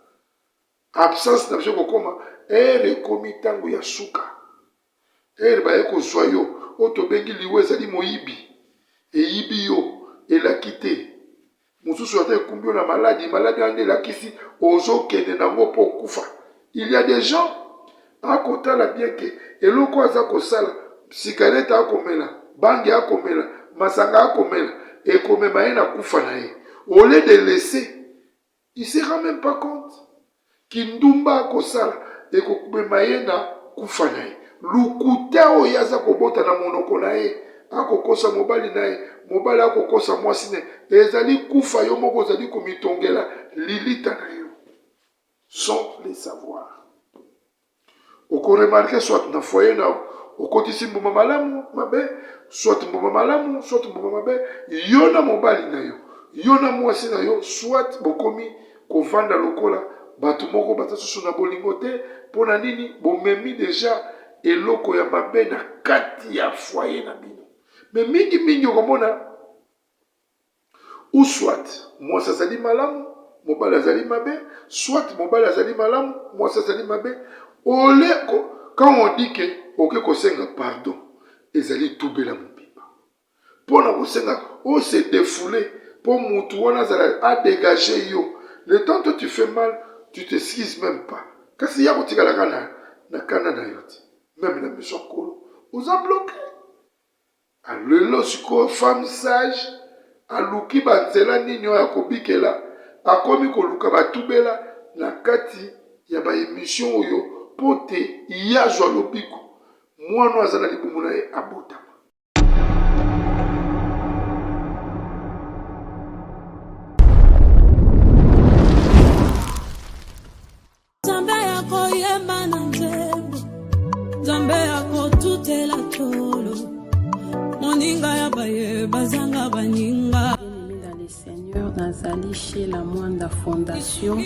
Absence na biso kokoma ere komi tango ya suka. Ere ba eko soyo oyo tobengi liwa ezali moyibi eyibi yo elaki te mosusu ata ekumbi yo na maladi wana nde elakisi ozokende nango mpo okufa. Il y a des gens akotala bien ke eloko aza kosala sigarete akomela bangi akomela masanga akomela ekomema ye na kufa na ye. Au lieu de laisser, il ne se rend même pas compte kindumba akosala ekomema ye na kufa na ye. Lukuta oyo aza kobota na monoko na ye akokosa mobali na ye mobali akokosa mwasi na ye ezali kufa yo moko ozali komitongela lilita na yo sans le savoir. Okoremarke soit na foyer na okotisi mbuma malamu mabe soit mbuma malamu soit mbuma mabe yo na mobali na yo na mwasi na yo soit bokomi kovanda lokola bato moko batasusu na bolingo te mpona nini bomemi deja eloko ya mabe na kati ya foyer na bino. Mais mingi okomona ou soit mwasi azali malamu mobali azali mabe soit mobali azali malamu mwasi azali mabe. Quand on dit que ok kosenga pardon ezali tubela mobimba mpona kosenga o se défouler pour mutu wana azala a dégager yo. Le temps que tu fais mal tu t'excuses même pas kasi ya kotikalaka na kana na yo te même na miso kolo oza bloqué. Alelo sikoyo femme sage aluki banzela nini oyo akobikela akomi koluka batubela na kati ya baémission oyo pote yazwa lobiko mwana aza na libumu na ye abotama. Nzambe yako yemba na nzembo, Nzambe yako tutela tolo, moninga ya baye bazanga baninga. Seigneur nazali chez la Mwanda Fondation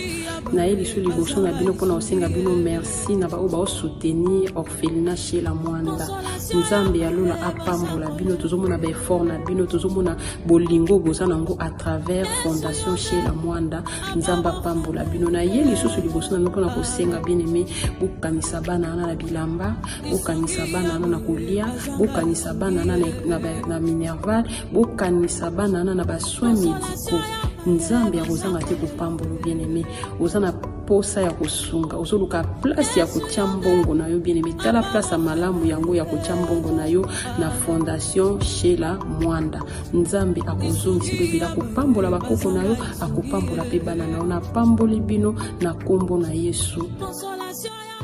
na ye liso liboso na bino mpona kosenga bino merci na bao baosoutenir orphelinat chez la Mwanda. Nzambe alola apambola bino tozomona baeffort na bino tozomona bolingo boza nango à travers Fondation chez la Mwanda. Nzambe apambola bino na ye lisusu liboso na bino mpona kosenga bien-aimé bokanisa bana wana na bilamba bokanisa bana wana na kolia bokanisa bana wana na minerval bokanisa bana wana na basoin médicaux. Nzambe akozanga te kopambola bien-aimé oza na posa ya kosunga ozoluka place ya kotia mbongo na yo bien-aimé tala place ya malamu yango ya kotia mbongo na yo na Fondation chez la Mwanda. Nzambe akozongisa bebela kopambola bakoko na yo akopambola pe bana na yo na pamboli bino na kombo na Yesu.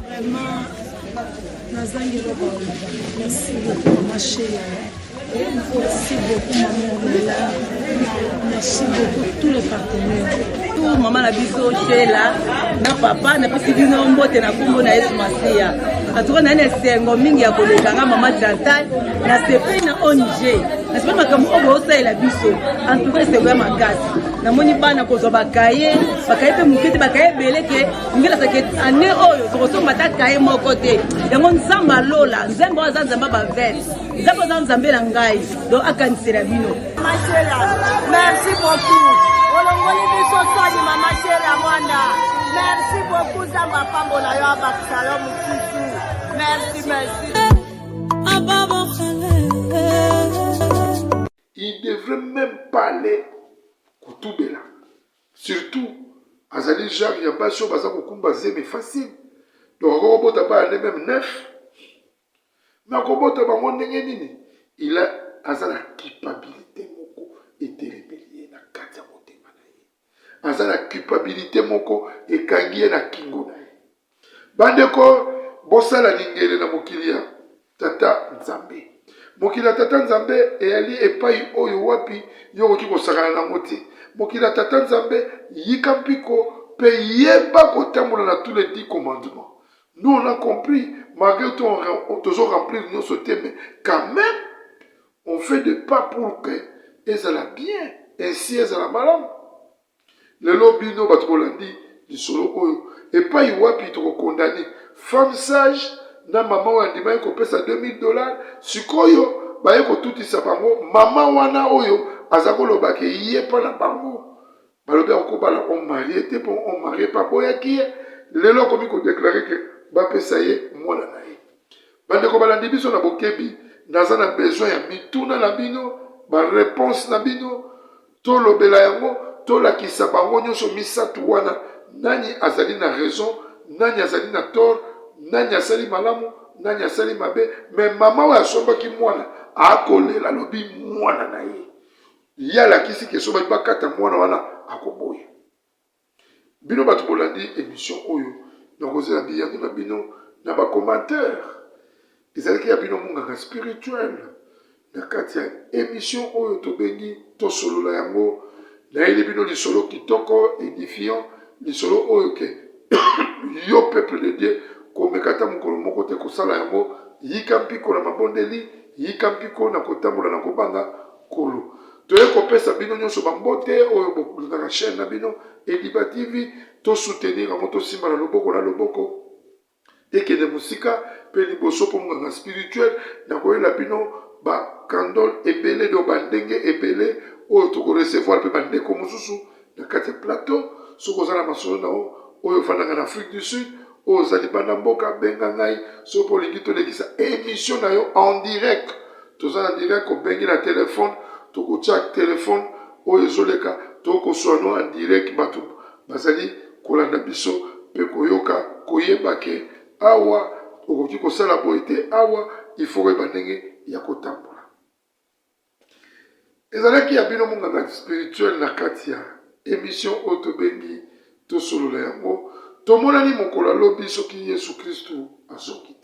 Vraiment nazangi lobo merci beaucoup ma chérie. Merci beaucoup maman Lola. Merci beaucoup tous les partenaires. Tout maman la biso Sheila na papa na pesi bino mbote na kombo na Yesu Masia. Atuko na nesengo mingi ya kolekanga mama Chantal na sepe na ONG. Na sepe makambo obo osala biso. En tout cas c'est vraiment makasi. Na moni bana kozwa bakaye pe mukete bakaye beleke ngela sake ane oyo tokoso mata kaye moko te. Yango nzamba Lola, nzembo azanzamba ba vet. Nzambo azanzamba na ngai. Donc akanisela bino. Merci beaucoup. Olongoli biso soki mama Sheila Mwanda. Merci beaucoup Zamba pambola yo abakisa yo mususu. Merci. Il devrait même pas aller kutubela. Surtout azali Jacques Yambasho baza kokumba zeme facile. Donc robota ba même neuf. Mais robota bango ndenge nini? Il a azala culpabilité moko etelebeli na kati ya motema na ye. Azala culpabilité moko ekangi na kingo na ye. Bandeko bosala lingele na mokili ya tata Nzambe. Mokili ya tata Nzambe eyali epai oyo wapi yokoki kosakana nango te. Mokili ya tata Nzambe yika mpiko pe yeba kotambola na tous les 10 commandements. Nous on a compris, malgré tout on toujours rempli nos sautés, mais quand même on fait des pas pour que elles aient bien, ainsi elles aient malade. Le lobby no batkolandi du solo oyo et pas iwapi to condamné. Femme sage na maman wa ndima ko pesa $2000 sikoyo ba yeko tutisa bango mama wana oyo azako lobake yé pa na bango. Balobe ko bala on marié te pour on marié pas boya ki le loko mi ko déclarer que ba pesa ye mwana na ye. Bande ko balandi biso na bokebi naza na besoin ya mituna na bino baréponse na bino tolobela yango tolakisa bango nyonso misato wana nani azali na raison nani azali na tort nani asali malamu nani asali mabe me mama oyo asombaki mwana akolela lobi mwana na ye ye alakisi ke soki bakata mwana wana akoboya bino bato bolandi émission oyo nakozela biyango na bino na bacommentaire ezalaki ya bino monganga spirituel na kati ya émission oyo tobengi tosolola yango nayeli bino lisolo kitoko édifiant lisolo oyo ke yo peuple de Dieu komeka ata mokolo moko te kosala yango yika mpiko na mabondeli yika mpiko na kotambola na kobanga kolo toye kopesa bino nyonso bambote oyo bokulingaka chaîne na bino Ediba TV tosoutenir yango tosimba na loboko ekende mosika mpe liboso mpo monganga spirituel nakoyela bino bakandole ebele do bandenge ebele oyo tokorecevoir mpe bandeko mosusu na kati ya plateau soki oza na masolo na oyo ofandaka na Afrique du Sud oyo ozali banda mboka benga ngai soki mpo olingi tolekisa émission na yo en direct toza na direct kobengi na telefone tokotia telefone oyo ezoleka tokoswano en direct bato bazali kolanda biso mpe koyoka koyeba ke awa okoki kosala boye te awa ifo koyeba ndenge ya kotambola ezalaki ya bino monganga spirituel na kati ya émission oyo tobengi tosolola yango tomonani mokolo alobi soki Yesu Kristu azoki